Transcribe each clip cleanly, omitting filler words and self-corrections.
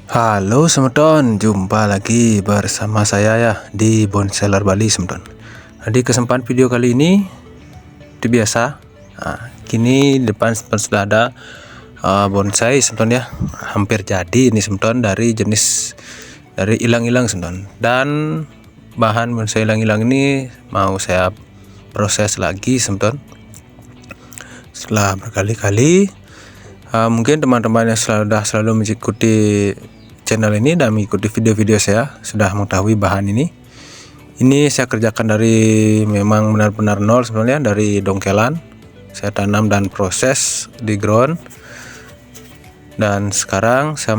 Halo semeton, jumpa lagi bersama saya ya di Bonseller Bali semeton. Di kesempatan video kali ini seperti biasa, kini di depan semeton sudah ada bonsai semeton ya, hampir jadi ini semeton dari jenis dari ilang-ilang semeton. Dan bahan bonsai ilang-ilang ini mau saya proses lagi semeton. Setelah berkali-kali, mungkin teman-teman yang selalu mengikuti channel ini dan mengikuti video-video saya sudah mengetahui bahan ini. Ini saya kerjakan dari memang benar-benar nol sebenarnya, dari dongkelan. Saya tanam dan proses di ground. Dan sekarang saya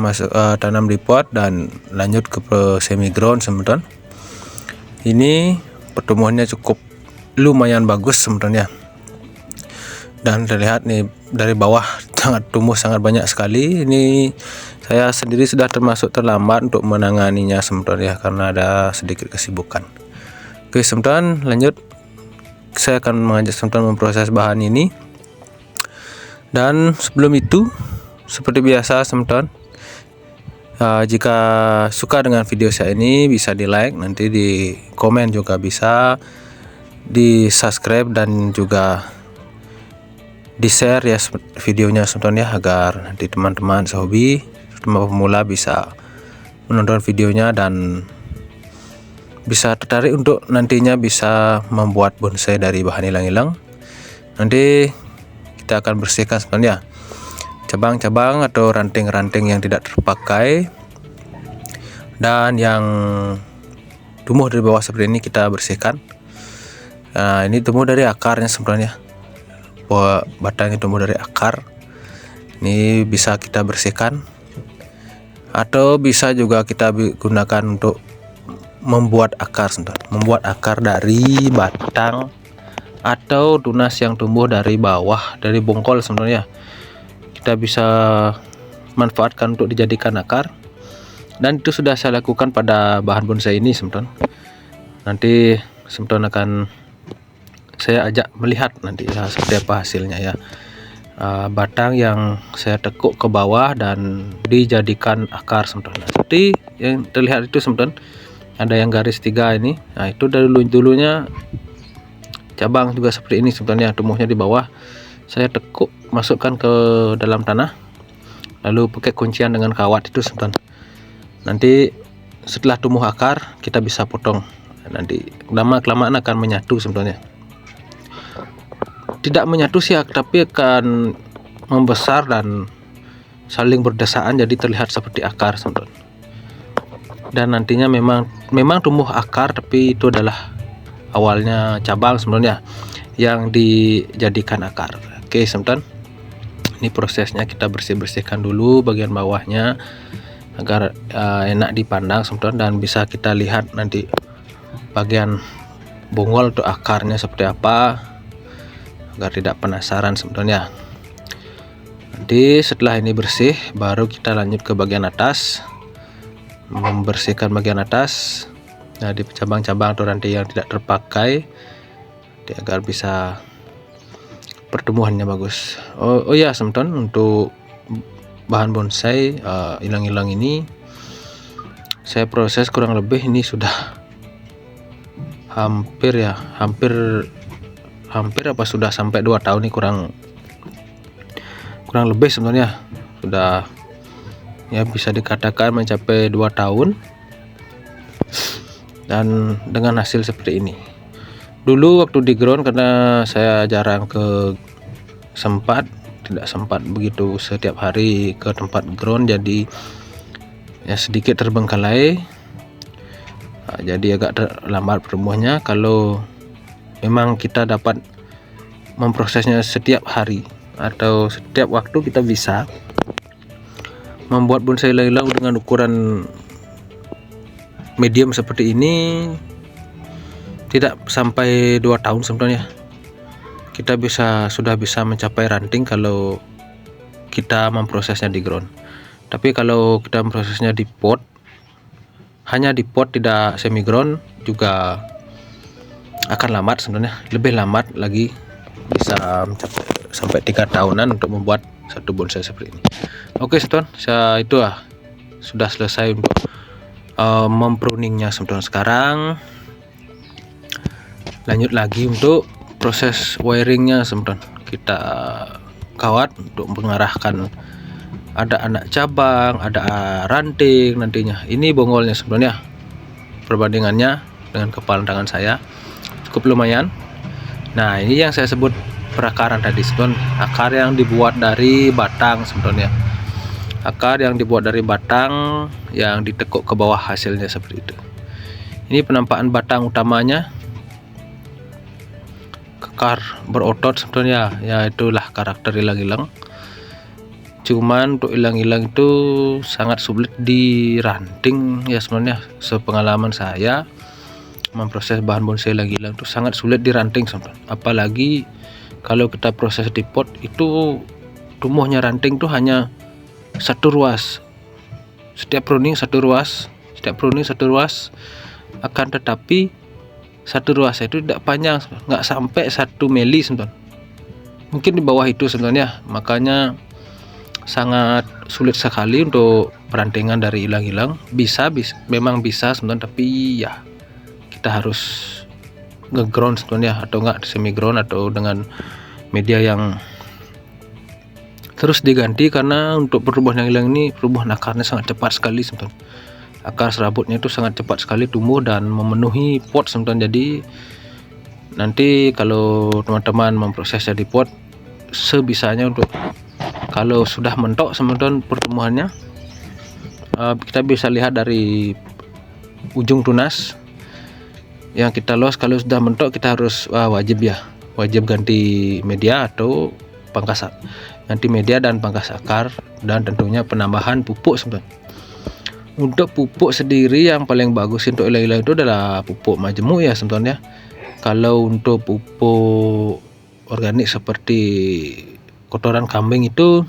tanam di pot dan lanjut ke semi ground sebenarnya. Ini pertumbuhannya cukup lumayan bagus sebenarnya. Dan terlihat nih dari bawah tumbuh sangat banyak sekali. Ini saya sendiri sudah termasuk terlambat untuk menanganinya semeton ya, karena ada sedikit kesibukan. Oke semeton, lanjut saya akan mengajak semeton memproses bahan ini. Dan sebelum itu, seperti biasa semeton, jika suka dengan video saya ini bisa di like, nanti di komen juga bisa, di subscribe dan juga di share ya videonya semeton ya, agar nanti teman-teman sehobi pemula bisa menonton videonya dan bisa tertarik untuk nantinya bisa membuat bonsai dari bahan ilang-ilang. Nanti kita akan bersihkan sebenarnya cabang-cabang atau ranting-ranting yang tidak terpakai, dan yang tumbuh dari bawah seperti ini kita bersihkan. Nah, ini tumbuh dari akarnya sebenarnya, batangnya tumbuh dari akar. Ini bisa kita bersihkan, atau bisa juga kita gunakan untuk membuat akar, membuat akar dari batang atau tunas yang tumbuh dari bawah, dari bongkol sebenarnya. Kita bisa manfaatkan untuk dijadikan akar, dan itu sudah saya lakukan pada bahan bonsai ini sebenarnya. Nanti sebenarnya akan saya ajak melihat nanti ya seperti apa hasilnya ya. Batang yang saya tekuk ke bawah dan dijadikan akar sebenarnya. Seperti yang terlihat itu sebenarnya, ada yang garis 3 ini. Nah, itu dari dulunya cabang juga seperti ini sebenarnya, tumbuhnya di bawah. Saya tekuk, masukkan ke dalam tanah, lalu pakai kuncian dengan kawat itu sebenarnya. Nanti setelah tumbuh akar kita bisa potong. Nanti lama-kelamaan akan menyatu sebenarnya. Tidak menyatu sih, tapi akan membesar dan saling berdesaan, jadi terlihat seperti akar sebenarnya. Dan nantinya memang tumbuh akar, tapi itu adalah awalnya cabang sebenarnya yang dijadikan akar. Oke sebenarnya, ini prosesnya kita bersihkan dulu bagian bawahnya agar enak dipandang sebenarnya, dan bisa kita lihat nanti bagian bonggol atau akarnya seperti apa, agar tidak penasaran sebenarnya. Nanti setelah ini bersih, baru kita lanjut ke bagian atas, membersihkan bagian atas. Nah, di cabang-cabang atau ranting yang tidak terpakai, agar bisa pertumbuhannya bagus. Oh ya teman-teman, untuk bahan bonsai ilang-ilang ini saya proses kurang lebih ini sudah hampir apa sudah sampai 2 tahun nih, kurang lebih sebenarnya sudah ya, bisa dikatakan mencapai 2 tahun, dan dengan hasil seperti ini. Dulu waktu di ground, karena saya jarang tidak sempat begitu setiap hari ke tempat ground, jadi ya sedikit terbengkalai. Jadi agak terlambat pertumbuhannya. Kalau memang kita dapat memprosesnya setiap hari atau setiap waktu, kita bisa membuat bonsai ilang-ilang dengan ukuran medium seperti ini. Tidak sampai 2 tahun sebenarnya kita sudah bisa mencapai ranting kalau kita memprosesnya di ground. Tapi kalau kita memprosesnya di pot, hanya di pot tidak semi ground, juga akan lambat sebenarnya, lebih lambat lagi, bisa mencapai sampai 3 tahunan untuk membuat satu bonsai seperti ini. Oke teman, sudah selesai untuk mempruningnya teman-teman. Sekarang lanjut lagi untuk proses wiringnya teman-teman. Kita kawat untuk mengarahkan, ada anak cabang, ada ranting nantinya. Ini bongolnya sebenarnya, perbandingannya dengan kepalan tangan saya cukup lumayan. Nah, ini yang saya sebut perakaran tadi teman-teman, akar yang dibuat dari batang sebenarnya. Akar yang dibuat dari batang yang ditekuk ke bawah, hasilnya seperti itu. Ini penampakan batang utamanya, kekar berotot sebenarnya, ya itulah karakter ilang-ilang. Cuman untuk ilang-ilang itu sangat sulit diranting ya sebenarnya. Sepengalaman saya memproses bahan bonsai ilang-ilang itu sangat sulit diranting sebenarnya. Apalagi kalau kita proses di pot, itu tumbuhnya ranting tuh hanya satu ruas, setiap pruning satu ruas, akan tetapi satu ruas itu tidak panjang, nggak sampai 1 mili sebenarnya, mungkin di bawah itu sebenarnya. Makanya sangat sulit sekali untuk perantingan dari ilang-ilang. Memang bisa sebenarnya, tapi ya kita harus ngeground sebenarnya, atau enggak semi ground, atau dengan media yang terus diganti, karena untuk perubahan yang hilang ini, perubahan akarnya sangat cepat sekali sebenarnya. Akar serabutnya itu sangat cepat sekali tumbuh dan memenuhi pot sebenarnya. Jadi nanti kalau teman-teman memprosesnya di pot, sebisanya untuk kalau sudah mentok sebenarnya pertumbuhannya, kita bisa lihat dari ujung tunas yang kita los. Kalau sudah mentok, kita harus wajib ganti media atau pangkas, ganti media dan pangkas akar, dan tentunya penambahan pupuk sebenarnya. Untuk pupuk sendiri yang paling bagus untuk ilang-ilang itu adalah pupuk majemuk ya sebenarnya. Kalau untuk pupuk organik seperti kotoran kambing itu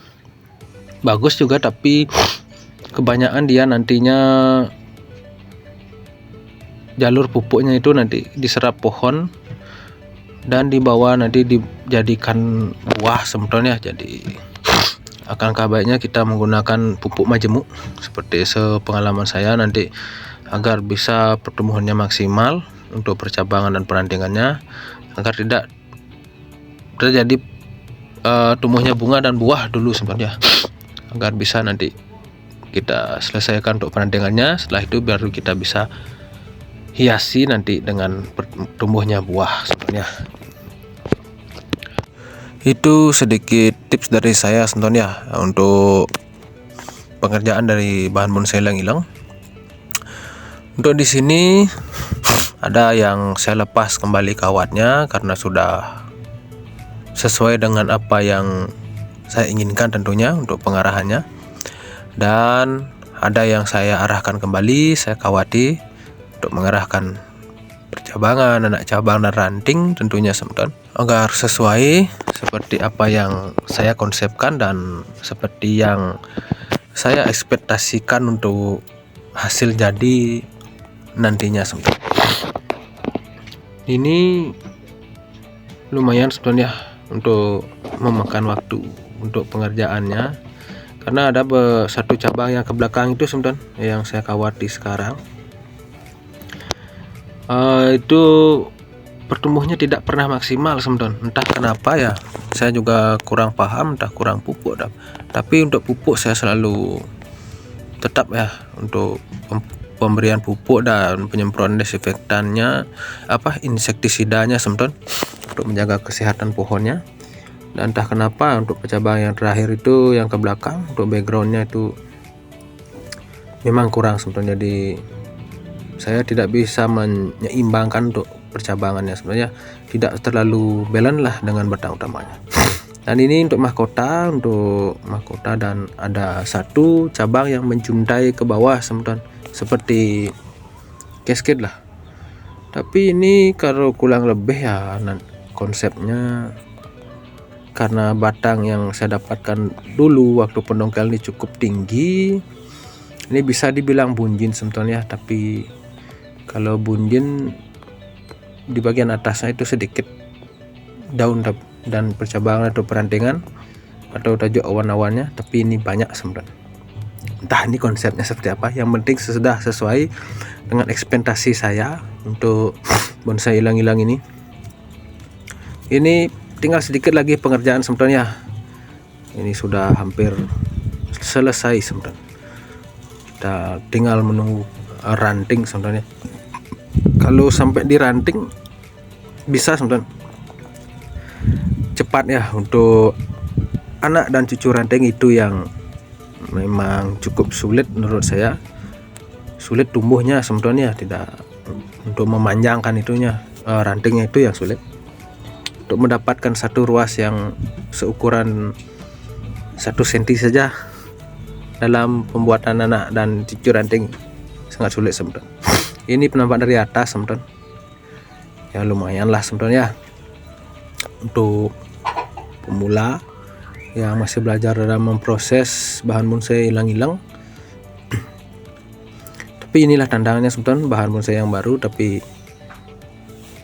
bagus juga, tapi kebanyakan dia nantinya jalur pupuknya itu nanti diserap pohon dan dibawa nanti dijadikan buah sebetulnya. Jadi alangkah baiknya kita menggunakan pupuk majemuk seperti sepengalaman saya nanti, agar bisa pertumbuhannya maksimal untuk percabangan dan perantingannya, agar tidak terjadi tumbuhnya bunga dan buah dulu sebenarnya, agar bisa nanti kita selesaikan untuk perantingannya. Setelah itu baru kita bisa hiasi nanti dengan tumbuhnya buah sebenarnya. Itu sedikit tips dari saya sebenarnya untuk pengerjaan dari bahan bonsai ilang-ilang. Untuk di sini ada yang saya lepas kembali kawatnya karena sudah sesuai dengan apa yang saya inginkan tentunya untuk pengarahannya. Dan ada yang saya arahkan kembali, saya kawati untuk mengarahkan percabangan, anak cabang dan ranting tentunya sebenarnya, agar sesuai seperti apa yang saya konsepkan dan seperti yang saya ekspektasikan untuk hasil jadi nantinya sebenarnya. Ini lumayan sebenarnya untuk memakan waktu untuk pengerjaannya, karena ada satu cabang yang ke belakang itu sebenarnya yang saya kawati sekarang. Itu pertumbuhnya tidak pernah maksimal sebenarnya, entah kenapa ya, saya juga kurang paham, entah kurang pupuk. Tapi untuk pupuk saya selalu tetap ya, untuk pemberian pupuk dan penyemprotan desinfektannya, insektisidanya sebenarnya, untuk menjaga kesehatan pohonnya. Dan entah kenapa untuk cabang yang terakhir itu yang ke belakang, untuk backgroundnya itu memang kurang sebenarnya. Jadi saya tidak bisa menyeimbangkan untuk percabangannya, sebenarnya tidak terlalu balance lah dengan batang utamanya. Dan ini untuk mahkota, dan ada satu cabang yang menjuntai ke bawah sebenarnya, seperti cascade lah. Tapi ini kalau kurang lebih ya konsepnya, karena batang yang saya dapatkan dulu waktu pendongkel ini cukup tinggi, ini bisa dibilang bunjin sebetulnya. Tapi kalau bunjin di bagian atasnya itu sedikit daun dan percabangan atau perantingan atau tajuk awan-awannya, tapi ini banyak sebenarnya. Entah ini konsepnya seperti apa, yang penting sudah sesuai dengan ekspektasi saya untuk bonsai ilang-ilang ini. Ini tinggal sedikit lagi pengerjaan sebetulnya. Ini sudah hampir selesai sebetulnya. Kita tinggal menunggu ranting sebetulnya. Kalau sampai di ranting bisa sebetulnya cepat ya. Untuk anak dan cucu ranting itu yang memang cukup sulit menurut saya, sulit tumbuhnya sebetulnya, tidak untuk memanjangkan itunya, rantingnya itu yang sulit. Untuk mendapatkan satu ruas yang seukuran 1 cm saja dalam pembuatan anak dan cucu ranting sangat sulit sebetulnya. Ini penampak dari atas sebetulnya, ya lumayan lah sebetulnya untuk pemula yang masih belajar dalam memproses bahan bonsai ilang-ilang. Tapi inilah tantangannya sebetulnya, bahan bonsai yang baru, tapi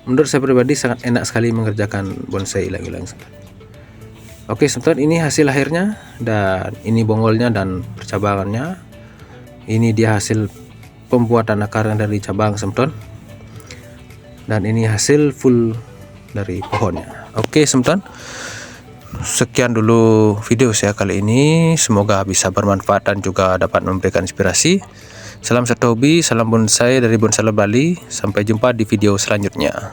menurut saya pribadi sangat enak sekali mengerjakan bonsai ilang-ilang. Oke sebetulnya, ini hasil akhirnya, dan ini bonggolnya dan percabangannya. Ini dia hasil pembuatan akarnya dari cabang sebetulnya, dan ini hasil full dari pohonnya. Oke sebetulnya, sekian dulu video saya kali ini, semoga bisa bermanfaat dan juga dapat memberikan inspirasi. Salam satu hobi, salam bonsai dari Bonseller Bali. Sampai jumpa di video selanjutnya.